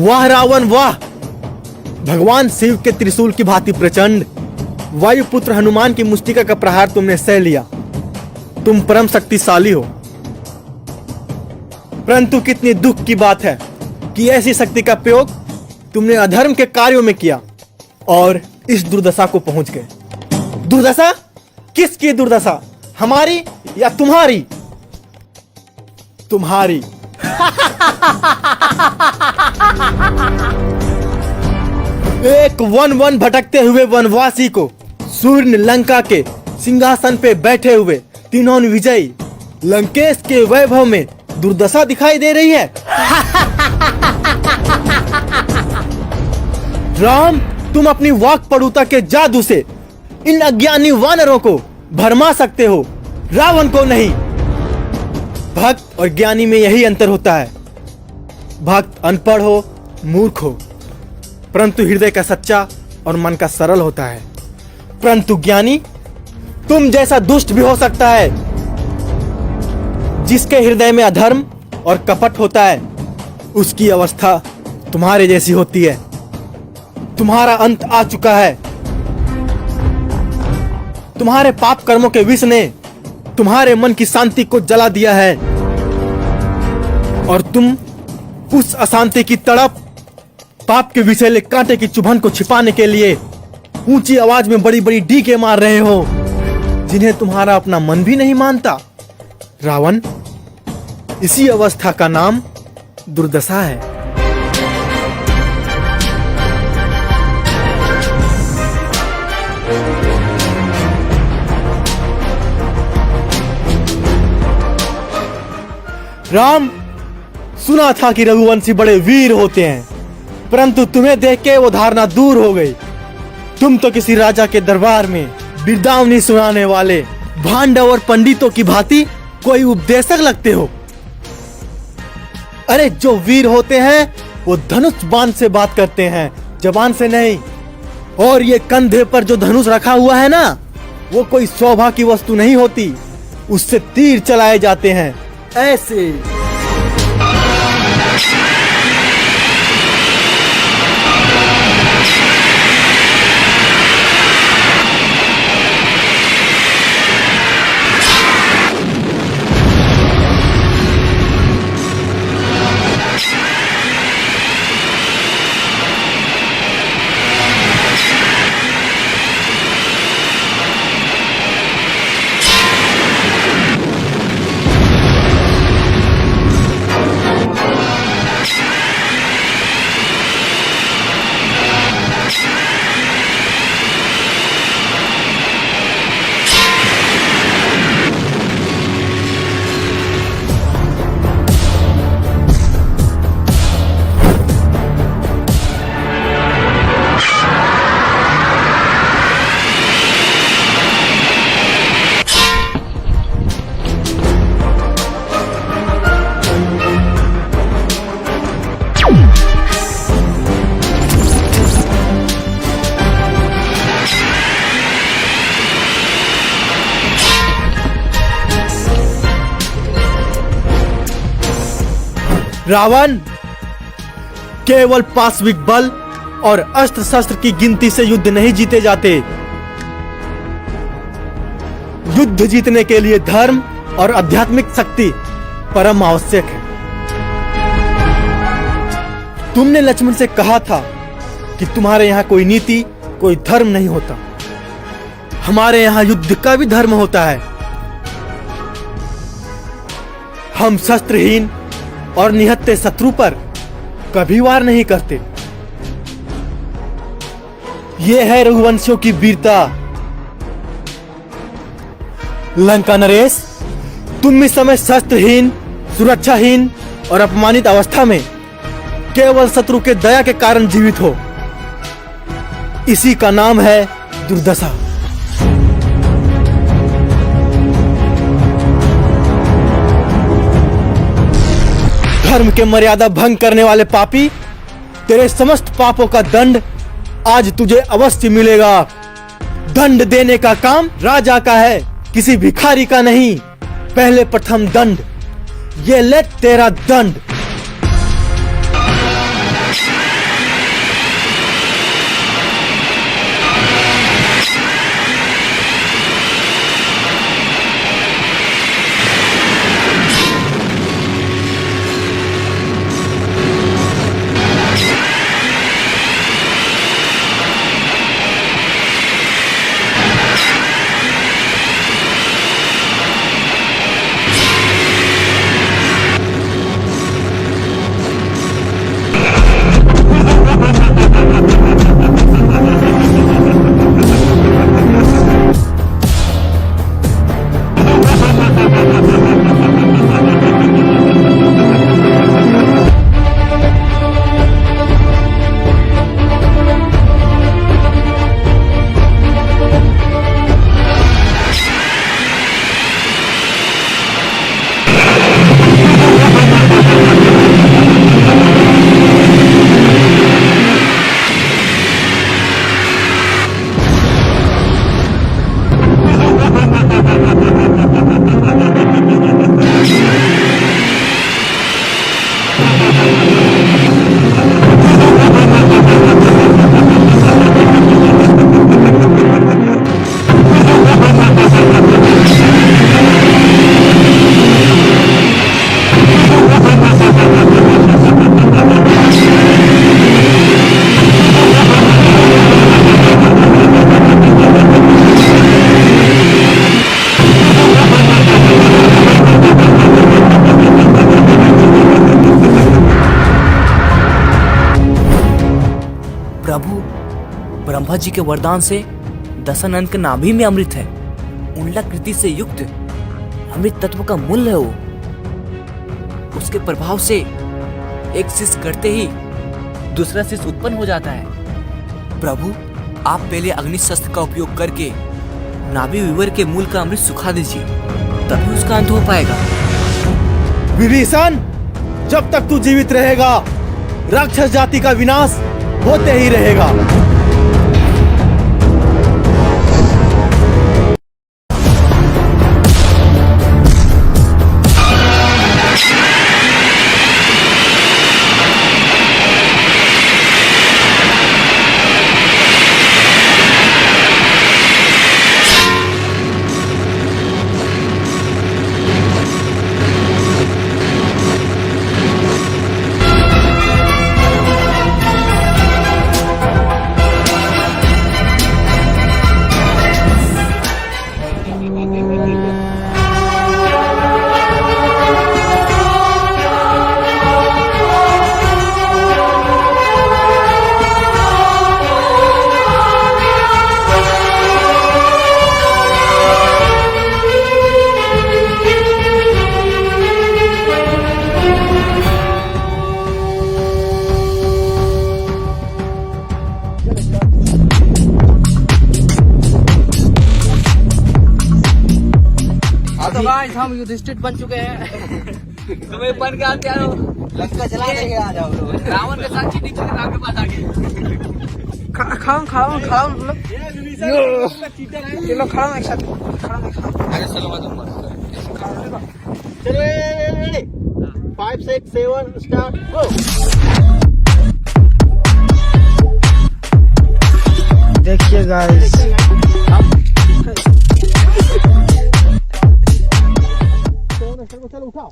वाह रावण वाह! भगवान शिव के त्रिशूल की भांति प्रचंड वायुपुत्र हनुमान की मुष्टिका का प्रहार तुमने सह लिया। तुम परम शक्तिशाली हो। परंतु कितनी दुख की बात है कि ऐसी शक्ति का प्रयोग तुमने अधर्म के कार्यों में किया और इस दुर्दशा को पहुंच गए। दुर्दशा? किसकी दुर्दशा? हमारी या तुम्हारी? तुम्हारी। एक वन भटकते हुए वनवासी को सूर्य लंका के सिंहासन पे बैठे हुए तीनों विजयी लंकेश के वैभव में दुर्दशा दिखाई दे रही है। राम, तुम अपनी वाक पटुता के जादू से इन अज्ञानी वानरों को भरमा सकते हो, रावण को नहीं। भक्त और ज्ञानी में यही अंतर होता है। भक्त अनपढ़ हो, मूर्ख हो, परंतु हृदय का सच्चा और मन का सरल होता है। परंतु ज्ञानी तुम जैसा दुष्ट भी हो सकता है। जिसके हृदय में अधर्म और कपट होता है, उसकी अवस्था तुम्हारे जैसी होती है। तुम्हारा अंत आ चुका है। तुम्हारे पाप कर्मों के विष ने तुम्हारे मन की शांति को जला दिया है और तुम उस अशांति की तड़प, पाप के विषैले कांटे की चुभन को छिपाने के लिए ऊंची आवाज में बड़ी बड़ी डीके मार रहे हो, जिन्हें तुम्हारा अपना मन भी नहीं मानता। रावण, इसी अवस्था का नाम दुर्दशा है। राम, सुना था कि रघुवंशी बड़े वीर होते हैं, परंतु तुम्हें देख के वो धारणा दूर हो गई। तुम तो किसी राजा के दरबार में बिरदावनी सुनाने वाले भांडव और पंडितों की भांति कोई उपदेशक लगते हो। अरे जो वीर होते हैं वो धनुष बाण से बात करते हैं, जबान से नहीं। और ये कंधे पर जो धनुष रखा हुआ है ना, वो कोई शोभा की वस्तु नहीं होती, उससे तीर चलाए जाते हैं ऐसे। रावण, केवल पाशविक बल और अस्त्र शस्त्र की गिनती से युद्ध नहीं जीते जाते। युद्ध जीतने के लिए धर्म और आध्यात्मिक शक्ति परम आवश्यक है। तुमने लक्ष्मण से कहा था कि तुम्हारे यहाँ कोई नीति, कोई धर्म नहीं होता। हमारे यहाँ युद्ध का भी धर्म होता है। हम शस्त्रहीन और निहत्थे शत्रु पर कभी वार नहीं करते। ये है रघुवंशियों की वीरता। लंका नरेश, तुम इस समय शस्त्रहीन, सुरक्षाहीन और अपमानित अवस्था में केवल शत्रु के दया के कारण जीवित हो। इसी का नाम है दुर्दशा। धर्म के मर्यादा भंग करने वाले पापी, तेरे समस्त पापों का दंड आज तुझे अवश्य मिलेगा। दंड देने का काम राजा का है, किसी भिखारी का नहीं। पहले प्रथम दंड, ये ले तेरा दंड। ब्रह्मा जी के वरदान से दशानन के नाभि में अमृत है। उंडलाकृति से युक्त अमृत तत्व का मूल है वो। उसके प्रभाव से एक शिष्य करते ही दूसरा शिष्य उत्पन्न हो जाता है। प्रभु, आप पहले अग्नि शस्त्र का उपयोग करके नाभि विवर के मूल का अमृत सुखा दीजिए, तभी उसका अंत हो पाएगा। विभीषण, जब तक तू जीवित रहेगा राक्षस जाति का विनाश होते ही रहेगा। तो गाइस हम युधिष्ठिर बन चुके हैं। तुम्हें बन के आते हो, लंका जला देंगे। आ जाओ, रावण के साथ चीनी चल आपके पास आके खाओ खाओ खाओ। ये लोग खाओ एक साथ, खाओ एक साथ। अरे चलो मत चलो 5 6 7 स्टार्ट गो। देखिए गाइस, चलो उठाओ।